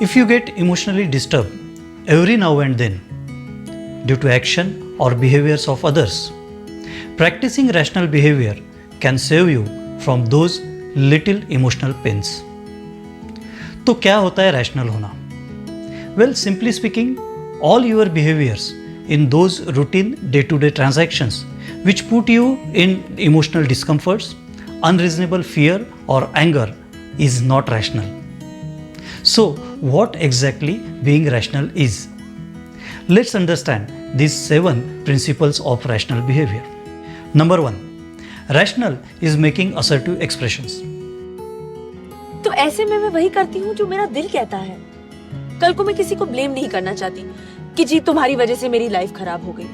If you get emotionally disturbed every now and then due to action or behaviors of others, practicing rational behavior can save you from those little emotional pains. तो क्या होता है rational होना? Well, simply speaking, all your behaviors in those routine day-to-day transactions which put you in emotional discomforts, unreasonable fear or anger is not rational. So, what exactly being rational is? Let's understand these 7 principles of rational behavior. Number 1. Rational is making assertive expressions. तो ऐसे में मैं वही करती हूँ जो मेरा दिल कहता है। कल को मैं किसी को ब्लेम नहीं करना चाहती कि जी तुम्हारी वजह से मेरी लाइफ खराब हो गई।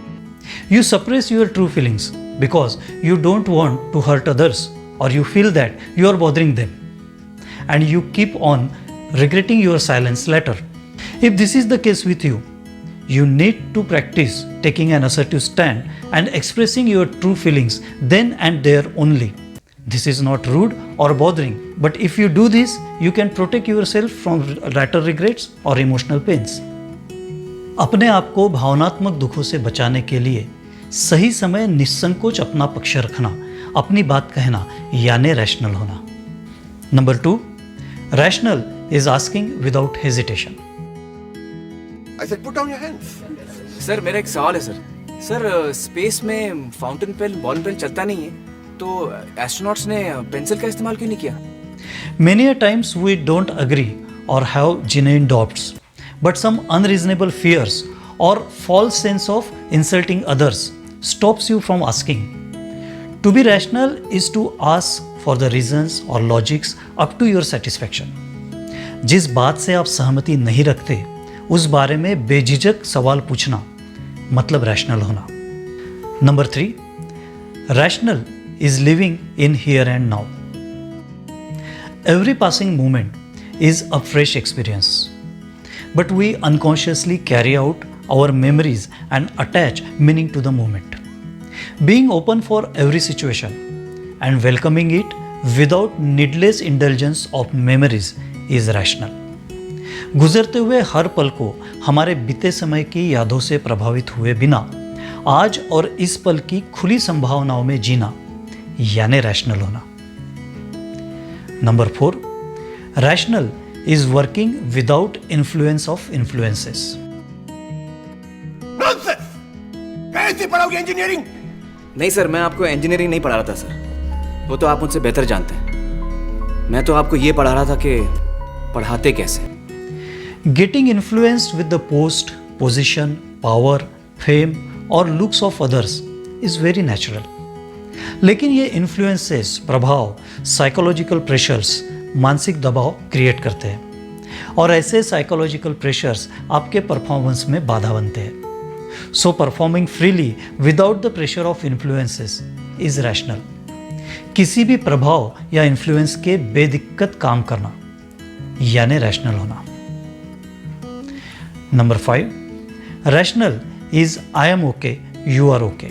You suppress your true feelings because you don't want to hurt others or you feel that you are bothering them. And you keep on regretting your silence later. If this is the case with you, you need to practice taking an assertive stand and expressing your true feelings then and there only. This is not rude or bothering, but if you do this, you can protect yourself from later regrets or emotional pains. अपने आप को भावनात्मक दुखों से बचाने के लिए सही समय निसंकोच अपना पक्ष रखना, अपनी बात कहना यानी रैशनल होना. Number 2, rational is asking without hesitation. I said, put down your hands. Sir मेरा एक सवाल है सर. सर स्पेस में फाउंटेन पेन बॉल पेन चलता नहीं है, तो एस्ट्रोनॉट्स ने पेंसिल का इस्तेमाल क्यों नहीं किया? Many a times we don't agree or have genuine doubts, but some unreasonable fears or false sense of insulting others stops you from asking. To be rational is to ask for the reasons or logics up to your satisfaction. जिस बात से आप सहमति नहीं रखते उस बारे में बेझिझक सवाल पूछना मतलब रैशनल होना. Number 3, rational is living in here and now. Every passing moment is a fresh experience, but we unconsciously carry out our memories and attach meaning to the moment. Being open for every situation and welcoming it without needless indulgence of memories is rational. गुजरते हुए हर पल को हमारे बीते समय की यादों से प्रभावित हुए बिना आज और इस पल की खुली संभावनाओं में जीना यानी रैशनल होना. Number 4, rational is working without influence of influences. Nonsense! कैसे पढ़ाओगे इंजीनियरिंग? नहीं सर, मैं आपको इंजीनियरिंग नहीं पढ़ा रहा था सर. वो तो आप मुझसे बेहतर जानते हैं. मैं तो आपको ये पढ़ा रहा था कि पढ़ाते कैसे. Getting influenced with the post, position, power, fame और looks of others is very natural. लेकिन ये इन्फ्लुएंसेस, प्रभाव, साइकोलॉजिकल प्रेशर्स मानसिक दबाव क्रिएट करते हैं और ऐसे साइकोलॉजिकल प्रेशर्स आपके परफॉर्मेंस में बाधा बनते हैं. So performing freely without the pressure of influences is rational. किसी भी प्रभाव या इन्फ्लुएंस के बेदिक्कत काम करना यानी रैशनल होना. Number 5, rational is I am okay, you are okay.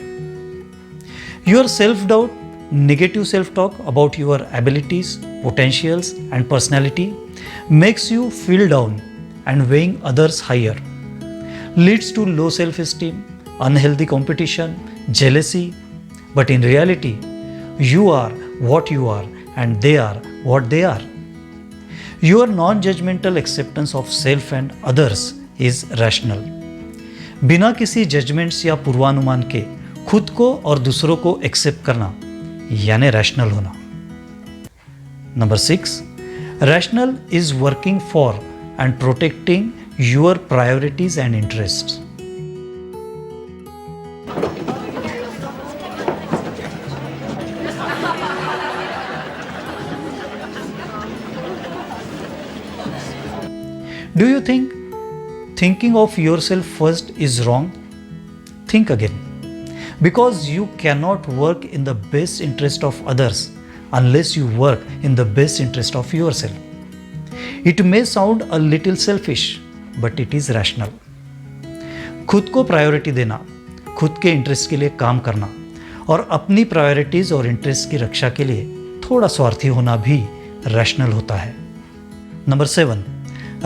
Your self-doubt, negative self-talk about your abilities, potentials, and personality makes you feel down and weighing others higher, leads to low self-esteem, unhealthy competition, jealousy. But in reality, you are what you are and they are what they are. Your non-judgmental acceptance of self and others is rational. बिना किसी judgements या पूर्वानुमान के खुद को और दूसरों को एक्सेप्ट करना यानी रैशनल होना. Number 6, rational is working for and protecting your priorities and interests. Do you think thinking of yourself first is wrong? Think again. Because you cannot work in the best interest of others unless you work in the best interest of yourself. It may sound a little selfish, but it is rational. खुद को priority देना, खुद के interest के लिए काम करना और अपनी प्रायोरिटीज और इंटरेस्ट की रक्षा के लिए थोड़ा स्वार्थी होना भी रैशनल होता है. Number 7,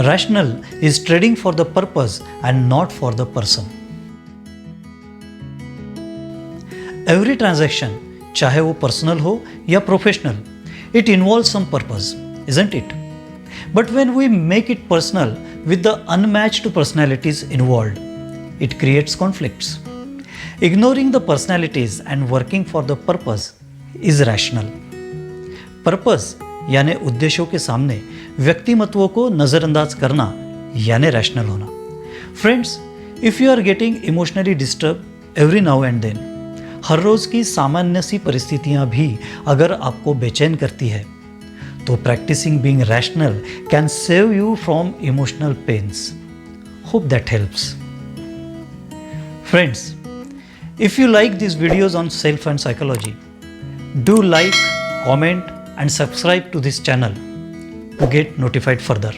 Rational is trading for the purpose and not for the person. Every transaction, चाहे वो personal हो या professional, it involves some purpose, isn't it? But when we make it personal with the unmatched personalities involved, it creates conflicts. Ignoring the personalities and working for the purpose is rational. Purpose यानी उद्देश्यों के सामने व्यक्तिमत्वों को नज़रअंदाज करना यानी rational होना. Friends, if you are getting emotionally disturb every now and then, हर रोज़ की सामान्य सी परिस्थितियाँ भी अगर आपको बेचैन करती है, तो practising being rational can save you from emotional pains. Hope that helps. Friends, if you like these videos on self and psychology, do like, comment and subscribe to this channel to get notified further.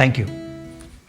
Thank you.